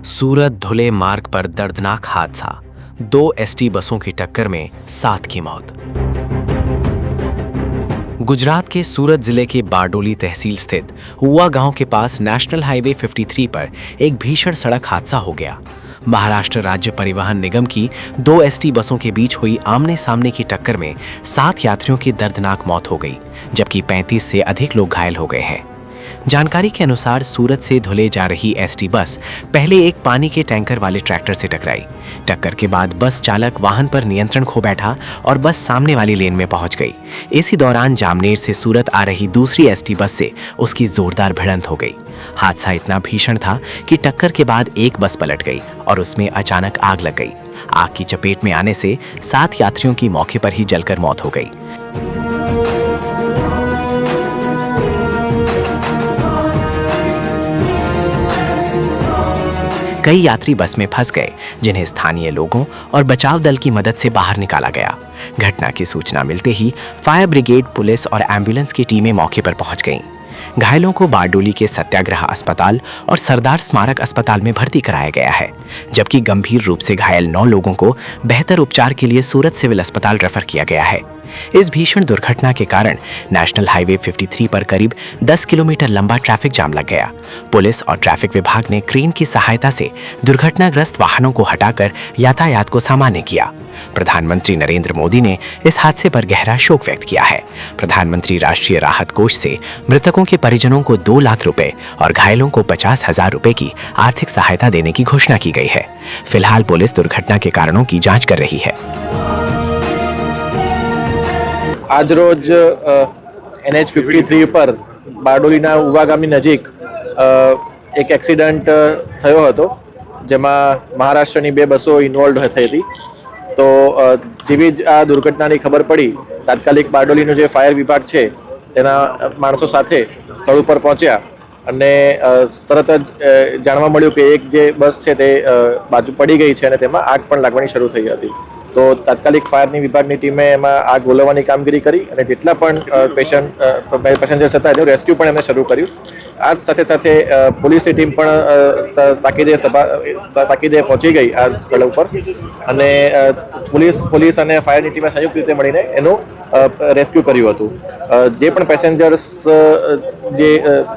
सूरत धुले मार्ग पर दर्दनाक हादसा, 2 एसटी बसों की टक्कर में 7 की मौत। गुजरात के सूरत जिले के बारडोली तहसील स्थित हुआ गांव के पास नेशनल हाईवे 53 पर एक भीषण सड़क हादसा हो गया। महाराष्ट्र राज्य परिवहन निगम की 2 एसटी बसों के बीच हुई आमने सामने की टक्कर में 7 यात्रियों की दर्दनाक मौत हो गई, जबकि 35 से अधिक लोग घायल हो गए हैं। जानकारी के अनुसार सूरत से धुले जा रही एसटी बस पहले एक पानी के टैंकर वाले ट्रैक्टर से टकराई। टक्कर के बाद बस चालक वाहन पर नियंत्रण खो बैठा और बस सामने वाली लेन में पहुंच गई। इसी दौरान जामनेर से सूरत आ रही दूसरी एसटी बस से उसकी जोरदार भिड़ंत हो गई। हादसा इतना भीषण था कि टक्कर के बाद एक बस पलट गई और उसमें अचानक आग लग गई। आग की चपेट में आने से 7 यात्रियों की मौके पर ही जलकर मौत हो गई। कई यात्री बस में फंस गए, जिन्हें स्थानीय लोगों और बचाव दल की मदद से बाहर निकाला गया। घटना की सूचना मिलते ही फायर ब्रिगेड, पुलिस और एम्बुलेंस की टीमें मौके पर पहुंच गईं। घायलों को बारडोली के सत्याग्रह अस्पताल और सरदार स्मारक अस्पताल में भर्ती कराया गया है, जबकि गंभीर रूप से घायल 9 लोगों को बेहतर उपचार के लिए सूरत सिविल अस्पताल रेफर किया गया है। इस भीषण दुर्घटना के कारण नेशनल हाईवे 53 पर करीब 10 किलोमीटर लंबा ट्रैफिक जाम लग गया। पुलिस और ट्रैफिक विभाग ने क्रेन की सहायता से दुर्घटनाग्रस्त वाहनों को हटाकर यातायात को सामान्य किया। प्रधानमंत्री नरेंद्र मोदी ने इस हादसे पर गहरा शोक व्यक्त किया है। प्रधानमंत्री राष्ट्रीय राहत कोष से मृतकों के परिजनों को 2 लाख रुपए और घायलों को 50,000 रुपए की आर्थिक सहायता देने की घोषणा की गई है। फिलहाल पुलिस दुर्घटना के कारणों की जांच कर रही है। आज रोज NH 53 પર બારડોલીના ઉવા ગામની નજીક એક એક્સિડન્ટ થયો હતો, જેમાં મહારાષ્ટ્રની 2 બસો ઇન્વોલ્વ થઈ હતી। તો જેવી જ આ દુર્ઘટનાની ખબર પડી, તાત્કાલિક બારડોલીનો જે ફાયર વિભાગ છે તેના માણસો સાથે સ્થળ ઉપર પહોંચ્યા અને તરત જ જાણવા મળ્યું કે એક જે બસ છે તે બાજુ પડી ગઈ છે અને તેમાં આગ પણ લાગવાની શરૂ થઈ હતી। તો તાત્કાલિક ફાયરની વિભાગની ટીમે એમાં આગ ઓલવવાની કામગીરી કરી અને જેટલા પણ પેસેન્જર્સ હતા એનું રેસ્ક્યુ પણ એમણે શરૂ કર્યું। આ સાથે સાથે પોલીસની ટીમ પણ તાકીદે પહોંચી ગઈ આ સ્થળ ઉપર અને પોલીસ અને ફાયરની ટીમે સંયુક્ત રીતે મળીને એનું રેસ્ક્યુ કર્યું હતું। જે પણ પેસેન્જર્સ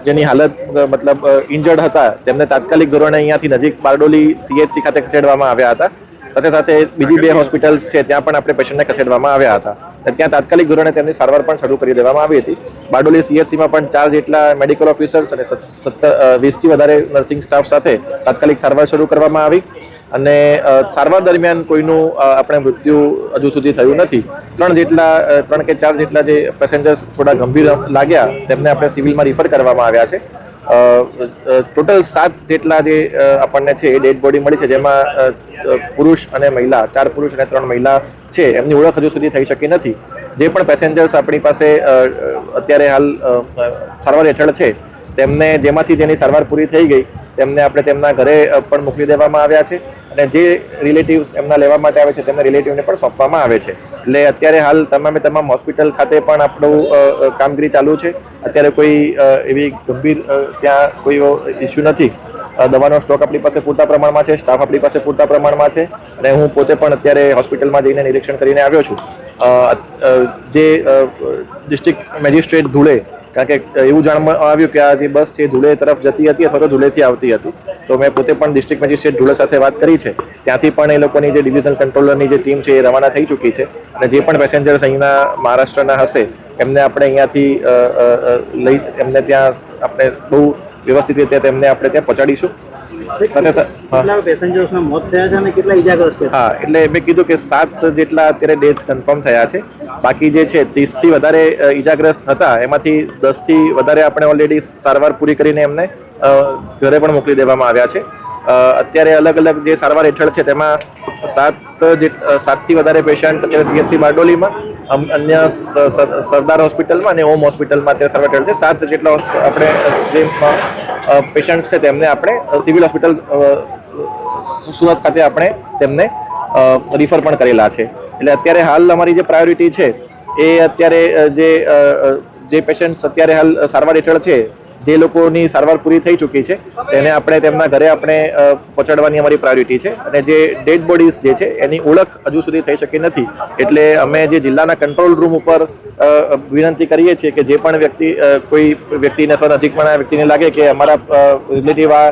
જેની હાલત મતલબ ઇન્જર્ડ હતા તેમને તાત્કાલિક ધોરણે અહીંયાથી નજીક બારડોલી CHC ખાતે ખસેડવામાં આવ્યા હતા। સાથે સાથે બીજી 2 હોસ્પિટલ્સ છે ત્યાં પણ આપણે પેશન્ટને ખસેડવામાં આવ્યા હતા। ત્યાં તાત્કાલિક ધોરણે તેમની સારવાર પણ શરૂ કરી દેવામાં આવી હતી। બારડોલી CHCમાં પણ 4 જેટલા મેડિકલ ઓફિસર્સ અને 20થી વધારે નર્સિંગ સ્ટાફ સાથે તાત્કાલિક સારવાર શરૂ કરવામાં આવી અને સારવાર દરમિયાન કોઈનું આપણે મૃત્યુ હજુ સુધી થયું નથી। 3 કે 4 જેટલા જે પેસેન્જર્સ થોડા ગંભીર લાગ્યા તેમને આપણે સિવિલમાં રિફર કરવામાં આવ્યા છે। ટોટલ 7 જેટલા જે આપણને છે એ ડેડ બોડી મળી છે, જેમાં પુરુષ અને મહિલા 4 પુરુષ અને 3 મહિલા છે, એમની ઓળખ હજુ સુધી થઈ શકી નથી। જે પણ પેસેન્જર્સ આપણી પાસે અત્યારે હાલ સારવાર હેઠળ છે તેમને જેની સારવાર પૂરી થઈ ગઈ તેમને આપણે તેમના ઘરે પણ મોકલી દેવામાં આવ્યા છે અને જે રિલેટિવ્સ એમના લેવા માટે આવે છે તેમના રિલેટિવને પણ સોંપવામાં આવે છે। એટલે અત્યારે હાલ તમામ હોસ્પિટલ ખાતે પણ આપણું કામગીરી ચાલુ છે। અત્યારે કોઈ એવી ગંભીર ત્યાં કોઈ ઇસ્યુ નથી। દવાનો સ્ટોક આપણી પાસે પૂરતા પ્રમાણમાં છે, સ્ટાફ આપણી પાસે પૂરતા પ્રમાણમાં છે અને હું પોતે પણ અત્યારે હોસ્પિટલમાં જઈને નિરીક્ષણ કરીને આવ્યો છું। જે ડિસ્ટ્રિક્ટ મેજિસ્ટ્રેટ ધુળે, કારણ કે એવું જાણવા આવ્યું કે આ જે બસ છે ધુળે તરફ જતી હતી અથવા તો ધુળેથી આવતી હતી, તો મેં પોતે પણ ડિસ્ટ્રિક્ટ મેજિસ્ટ્રેટ ધુળે સાથે વાત કરી છે। ત્યાંથી પણ એ લોકોની જે ડિવિઝન કંટ્રોલરની જે ટીમ છે એ રવાના થઈ ચૂકી છે અને જે પણ પેસેન્જર્સ અહીંના મહારાષ્ટ્રના હશે એમને આપણે અહીંયાથી લઈ એમને ત્યાં આપણે બહુ વ્યવસ્થિત રીતે તેમને આપણે ત્યાં પહોંચાડીશું। કેટલા પેસેન્જર્સના મોત થયા છે અને કેટલા ઈજાગ્રસ્ત છે? હા, એટલે મેં કીધું કે 7 જેટલા અત્યારે ડેથ કન્ફર્મ થયા છે। બાકી જે છે 30થી વધારે ઈજાગ્રસ્ત હતા, એમાંથી 10થી વધારે આપણે ઓલરેડી સારવાર પૂરી કરીને એમને ઘરે પણ મોકલી દેવામાં આવ્યા છે। અત્યારે અલગ અલગ જે સારવાર હેઠળ છે તેમાં 7થી વધારે પેશન્ટ અત્યારે CHC બારડોલીમાં, અન્ય સરદાર હોસ્પિટલમાં અને ઓમ હોસ્પિટલમાં અત્યારે સારવાર હેઠળ છે। 7 જેટલા આપણે જે પેશન્ટ્સ છે તેમને આપણે સિવિલ હોસ્પિટલ સુરત ખાતે આપણે તેમને રિફર પણ કરેલા છે। એટલે અત્યારે હાલ અમારી જે પ્રાયોરિટી છે એ અત્યારે જે પેશન્ટ્સ અત્યારે હાલ સારવાર હેઠળ છે જે લોકોની સારવાર પૂરી થઈ ચૂકી છે તેને આપણે તેમના ઘરે આપણે પહોંચાડવાની અમારી પ્રાયોરિટી છે. અને જે ડેડ બોડીઝ જે છે એની ઓળખ હજુ સુધી થઈ શકી નથી, એટલે અમે જે જિલ્લાના કંટ્રોલ રૂમ ઉપર વિનંતી કરીએ છીએ કે જે પણ વ્યક્તિ કોઈ વ્યક્તિને અથવા નજીકના વ્યક્તિને લાગે કે અમારા રિલેટિવ આ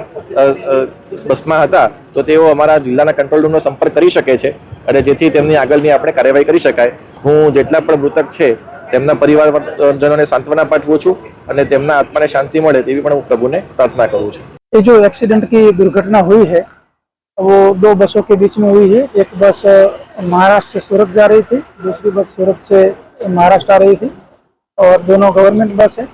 બસમાં હતા તો તેઓ અમારા જિલ્લાના કંટ્રોલ રૂમનો સંપર્ક કરી શકે છે અને જેથી તેમની આગળની આપણે કાર્યવાહી કરી શકાય. હું જેટલા પણ મૃતક છે તેમના પરિવારજનોને સાંત્વના પાઠવું છું અને તેમના આત્માને શાંતિ મળે તેવી પણ હું પ્રભુને પ્રાર્થના કરું છું. ये जो एक्सीडेंट की दुर्घटना हुई है वो 2 बसों के बीच में हुई है. एक बस महाराष्ट्र से सूरत जा रही थी, दूसरी बस सूरत से महाराष्ट्र आ रही थी और दोनों गवर्नमेंट बस है.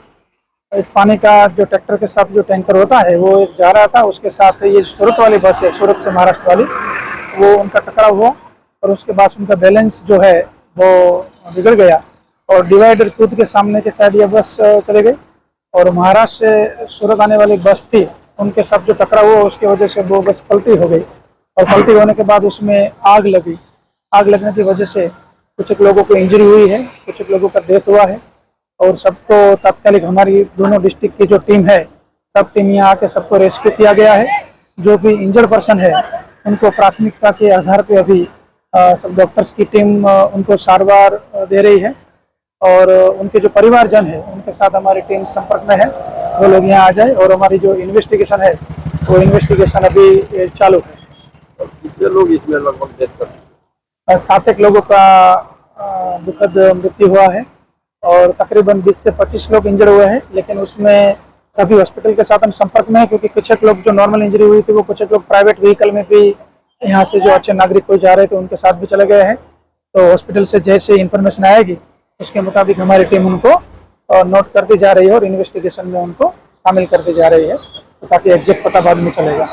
एक पानी का जो ट्रैक्टर के साथ जो टैंकर होता है वो एक जा रहा था, उसके साथ ये सूरत वाली बस है, सूरत से महाराष्ट्र वाली, वो उनका टकराव हुआ और उसके बाद उनका बैलेंस जो है वो बिगड़ गया और डिवाइडर कूद के सामने के साइड ये बस चले गई और महाराष्ट्र से सूरत आने वाली बस थी उनके साथ जो टकराव हुआ उसकी वजह से वो बस पलटी हो गई और पलटी होने के बाद उसमें आग लगी. आग लगने की वजह से कुछ लोगों को इंजरी हुई है, कुछ लोगों का डेथ हुआ है और सबको तात्कालिक हमारी दोनों डिस्ट्रिक्ट की जो टीम है सब टीम यहाँ आके सबको रेस्क्यू किया गया है. जो भी इंजर्ड पर्सन है उनको प्राथमिकता के आधार पे अभी सब डॉक्टर्स की टीम उनको सारवार दे रही है और उनके जो परिवारजन है उनके साथ हमारी टीम संपर्क में है, वो लोग यहाँ आ जाए और हमारी जो इन्वेस्टिगेशन है वो इन्वेस्टिगेशन अभी चालू है. कितने लोग इसमें लगभग डेथ कर 7 लोगों का दुखद मृत्यु हुआ है और तकरीबन 20 से 25 लोग इंजर्ड हुए हैं, लेकिन उसमें सभी हॉस्पिटल के साथ हम संपर्क में हैं क्योंकि कुछ लोग जो नॉर्मल इंजरी हुई थी वो कुछ लोग प्राइवेट व्हीकल में भी यहाँ से जो अच्छे नागरिक कोई जा रहे थे उनके साथ भी चले गए हैं. तो हॉस्पिटल से जैसे इन्फॉर्मेशन आएगी उसके मुताबिक हमारी टीम उनको नोट करती जा रही है और इन्वेस्टिगेशन में उनको शामिल करती जा रही है ताकि एग्जैक्ट पता बाद में चलेगा.